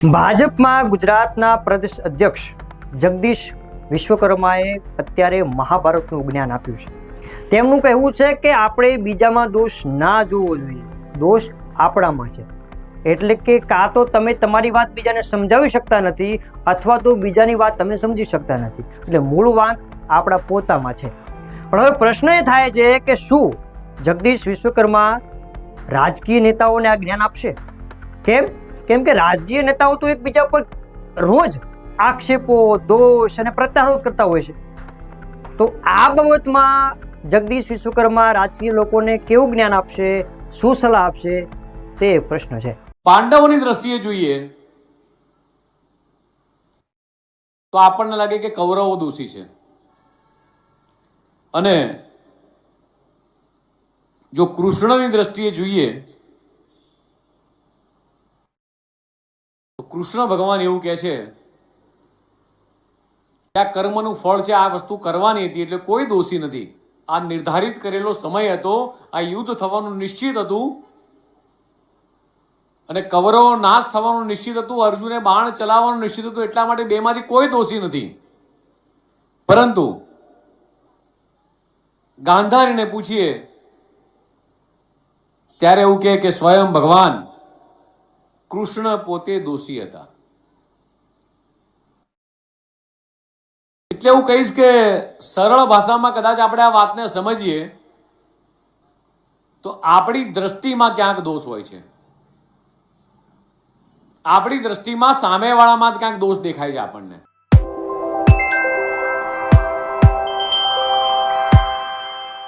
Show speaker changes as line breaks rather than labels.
ભાજપમાં ગુજરાતના પ્રદેશ અધ્યક્ષ જગદીશ વિશ્વકર્માએ અત્યારે મહાભારતનું જ્ઞાન આપ્યું છે. તેમનું કહેવું છે કે આપણે બીજામાં દોષ ના જોવો જોઈએ, દોષ આપણામાં છે. એટલે કે કાં તો તમે તમારી વાત બીજાને સમજાવી શકતા નથી અથવા તો બીજાની વાત તમે સમજી શકતા નથી. એટલે મૂળ વાંક આપણા પોતામાં છે. પણ હવે પ્રશ્ન એ થાય છે કે શું જગદીશ વિશ્વકર્મા રાજકીય નેતાઓને આ જ્ઞાન આપશે? કેમ કે રાજકીય નેતાઓ તો એકબીજા પર રોજ આક્ષેપો, દોષ અને પ્રત્યારોપ કરતા હોય છે. તો આ બાબતમાં જગદીશ વિશ્વકર્મા રાજકીય લોકોને કેવું જ્ઞાન આપશે, શું સલાહ આપશે, તે પ્રશ્ન છે.
પાંડવોની દ્રષ્ટિએ જોઈએ તો આપણને લાગે કે કૌરવો દોષી છે, અને જો કૃષ્ણની દ્રષ્ટિએ જોઈએ તો કૃષ્ણ ભગવાન એવું કહે છે કે આ કર્મનું ફળ છે, આ વસ્તુ કરવાની હતી એટલે કોઈ દોષી નથી. આ નિર્ધારિત કરેલો સમય હતો, આ યુદ્ધ થવાનું નિશ્ચિત હતું અને કૌરવો નાશ થવાનું નિશ્ચિત હતું, અર્જુને બાણ ચલાવવાનું નિશ્ચિત હતું. એટલા માટે બેમાંથી કોઈ દોષી નથી. પરંતુ ગાંધારીને પૂછીએ ત્યારે એવું કહે કે સ્વયં ભગવાન કૃષ્ણ પોતે દોષી હતા. એટલે હું કહીશ કે સરળ ભાષામાં કદાચ આપણે આ વાતને સમજીએ તો આપણી દ્રષ્ટિમાં ક્યાંક દોષ હોય છે. આપણી દ્રષ્ટિમાં સામેવાળામાં જ ક્યાંક દોષ દેખાય છે આપણને.